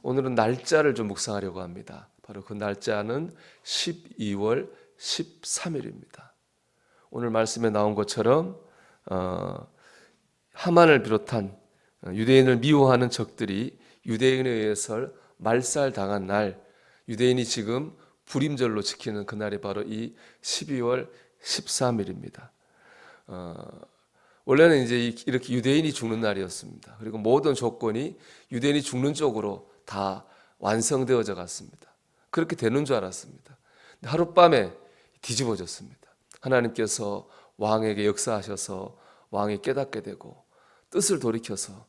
오늘은 날짜를 좀 묵상하려고 합니다. 바로 그 날짜는 12월 13일입니다. 오늘 말씀에 나온 것처럼 하만을 비롯한 유대인을 미워하는 적들이 유대인에 의해서 말살당한 날, 유대인이 지금 불임절로 지키는 그날이 바로 이 12월 13일입니다. 원래는 이제 이렇게 유대인이 죽는 날이었습니다. 그리고 모든 조건이 유대인이 죽는 쪽으로 다 완성되어져 갔습니다. 그렇게 되는 줄 알았습니다. 근데 하룻밤에 뒤집어졌습니다. 하나님께서 왕에게 역사하셔서 왕이 깨닫게 되고 뜻을 돌이켜서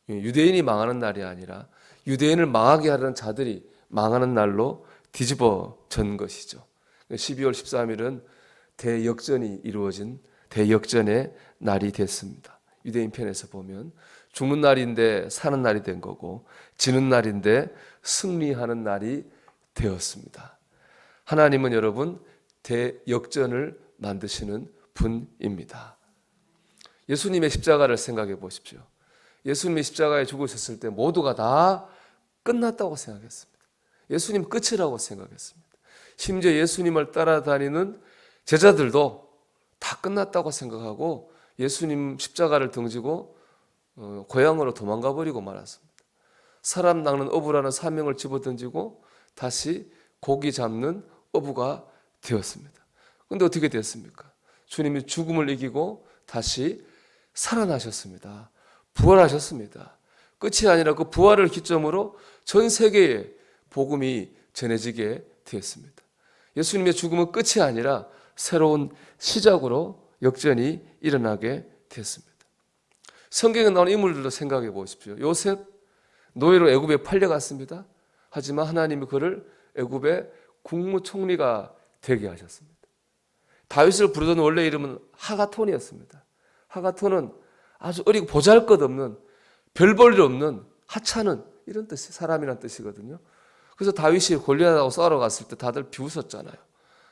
유대인이 망하는 날이 아니라 유대인을 망하게 하려는 자들이 망하는 날로 뒤집어진 것이죠. 12월 13일은 대역전이 이루어진 대역전의 날이 됐습니다. 유대인 편에서 보면 죽는 날인데 사는 날이 된 거고, 지는 날인데 승리하는 날이 되었습니다. 하나님은 여러분 대역전을 만드시는 분입니다. 예수님의 십자가를 생각해 보십시오. 예수님이 십자가에 죽으셨을 때 모두가 다 끝났다고 생각했습니다. 예수님 끝이라고 생각했습니다. 심지어 예수님을 따라다니는 제자들도 다 끝났다고 생각하고 예수님 십자가를 등지고 고향으로 도망가 버리고 말았습니다. 사람 낚는 어부라는 사명을 집어던지고 다시 고기 잡는 어부가 되었습니다. 그런데 어떻게 됐습니까? 주님이 죽음을 이기고 다시 살아나셨습니다. 부활하셨습니다. 끝이 아니라 그 부활을 기점으로 전 세계에 복음이 전해지게 되었습니다. 예수님의 죽음은 끝이 아니라 새로운 시작으로 역전이 일어나게 됐습니다. 성경에 나오는 인물들도 생각해 보십시오. 요셉 노예로 애굽에 팔려갔습니다. 하지만 하나님이 그를 애굽의 국무총리가 되게 하셨습니다. 다윗을 부르던 원래 이름은 하가톤이었습니다. 하가톤은 아주 어리고 보잘것없는 별 볼 일 없는 하찮은 이런 뜻이 사람이란 뜻이거든요. 그래서 다윗이 골리앗하고 싸우러 갔을 때 다들 비웃었잖아요.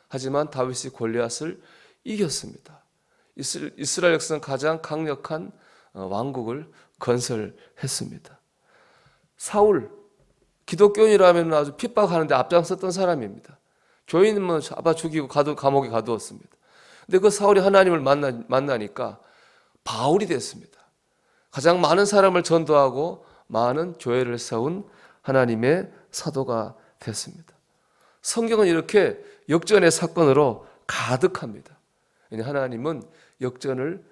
하지만 다윗이 골리앗을 이겼습니다. 이스라엘 역사상 가장 강력한 왕국을 건설했습니다. 사울, 기독교인이라면 아주 핍박하는데 앞장섰던 사람입니다. 교인은 잡아 죽이고 감옥에 가두었습니다. 근데 그 사울이 하나님을 만나니까 바울이 됐습니다. 가장 많은 사람을 전도하고 많은 교회를 세운 하나님의 사도가 됐습니다. 성경은 이렇게 역전의 사건으로 가득합니다. 하나님은 역전을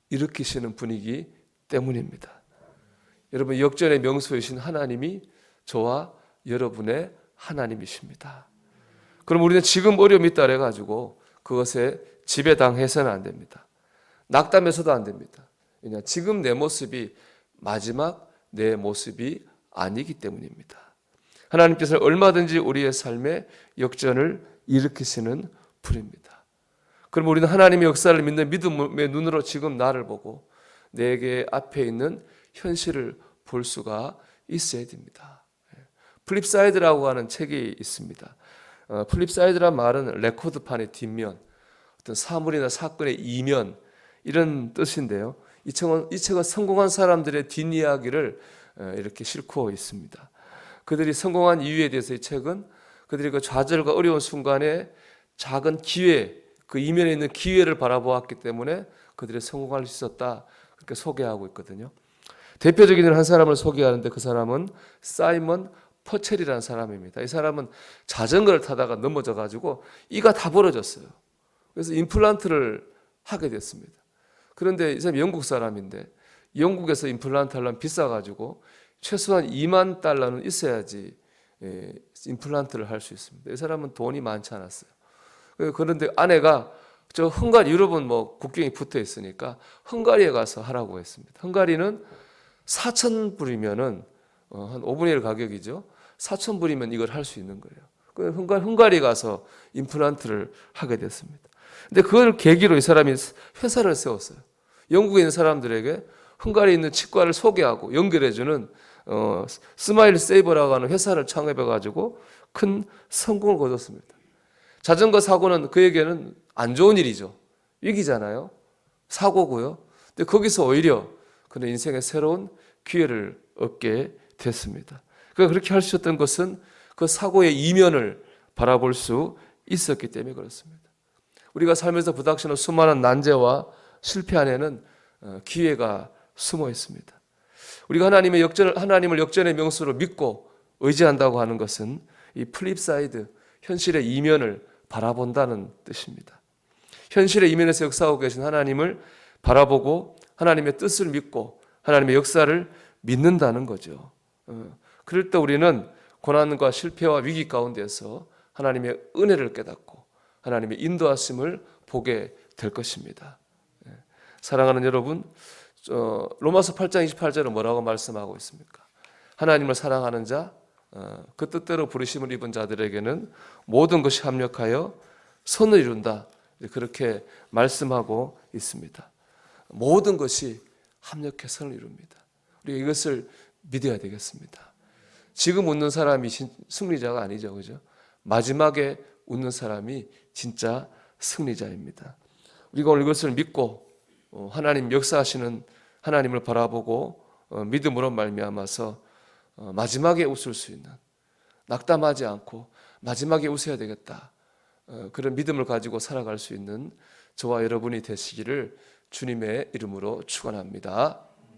일으키시는 분이기 때문입니다. 여러분, 역전의 명소이신 하나님이 저와 여러분의 하나님이십니다. 그럼 우리는 지금 어려움이 있다 해가지고 그것에 지배당해서는 안 됩니다. 낙담해서도 안 됩니다. 왜냐, 지금 내 모습이 마지막 내 모습이 아니기 때문입니다. 하나님께서는 얼마든지 우리의 삶에 역전을 일으키시는 분입니다. 그럼 우리는 하나님의 역사를 믿는 믿음의 눈으로 지금 나를 보고 내게 앞에 있는 현실을 볼 수가 있어야 됩니다. 플립사이드라고 하는 책이 있습니다. 플립사이드란 말은 레코드판의 뒷면, 어떤 사물이나 사건의 이면 이런 뜻인데요. 이 책은 성공한 사람들의 뒷이야기를 이렇게 싣고 있습니다. 그들이 성공한 이유에 대해서 이 책은 그들이 그 좌절과 어려운 순간에 작은 기회, 그 이면에 있는 기회를 바라보았기 때문에 그들이 성공할 수 있었다, 그렇게 소개하고 있거든요. 대표적인 한 사람을 소개하는데 그 사람은 사이먼 퍼첼이라는 사람입니다. 이 사람은 자전거를 타다가 넘어져 가지고 이가 다 벌어졌어요. 그래서 임플란트를 하게 됐습니다. 그런데 이 사람이 영국 사람인데 영국에서 임플란트 하려면 비싸가지고 최소한 2만 달러는 있어야지 임플란트를 할 수 있습니다. 이 사람은 돈이 많지 않았어요. 그런데 아내가 저 헝가리, 유럽은 뭐 국경이 붙어 있으니까 헝가리에 가서 하라고 했습니다. 헝가리는 4,000불이면은 한 5분의 1 가격이죠. 4,000불이면 이걸 할 수 있는 거예요. 헝가리 가서 임플란트를 하게 됐습니다. 근데 그걸 계기로 이 사람이 회사를 세웠어요. 영국에 있는 사람들에게 헝가리에 있는 치과를 소개하고 연결해주는 스마일 세이버라고 하는 회사를 창업해가지고 큰 성공을 거뒀습니다. 자전거 사고는 그에게는 안 좋은 일이죠. 위기잖아요. 사고고요. 근데 거기서 오히려 그는 인생의 새로운 기회를 얻게 됐습니다. 그가 그렇게 할 수 있었던 것은 그 사고의 이면을 바라볼 수 있었기 때문에 그렇습니다. 우리가 삶에서 부닥치는 수많은 난제와 실패 안에는 기회가 숨어 있습니다. 우리가 하나님을 역전의 명수로 믿고 의지한다고 하는 것은 이 플립사이드, 현실의 이면을 바라본다는 뜻입니다. 현실의 이면에서 역사하고 계신 하나님을 바라보고 하나님의 뜻을 믿고 하나님의 역사를 믿는다는 거죠. 그럴 때 우리는 고난과 실패와 위기 가운데서 하나님의 은혜를 깨닫고 하나님의 인도하심을 보게 될 것입니다. 사랑하는 여러분, 로마서 8장 28절은 뭐라고 말씀하고 있습니까? 하나님을 사랑하는 자, 그 뜻대로 부르심을 입은 자들에게는 모든 것이 합력하여 선을 이룬다. 그렇게 말씀하고 있습니다. 모든 것이 합력해 선을 이룹니다. 우리가 이것을 믿어야 되겠습니다. 지금 웃는 사람이 승리자가 아니죠, 그죠? 마지막에 웃는 사람이 진짜 승리자입니다. 우리가 오늘 이것을 믿고 하나님 역사하시는 하나님을 바라보고 믿음으로 말미암아서 마지막에 웃을 수 있는, 낙담하지 않고 마지막에 웃어야 되겠다, 그런 믿음을 가지고 살아갈 수 있는 저와 여러분이 되시기를 주님의 이름으로 축원합니다.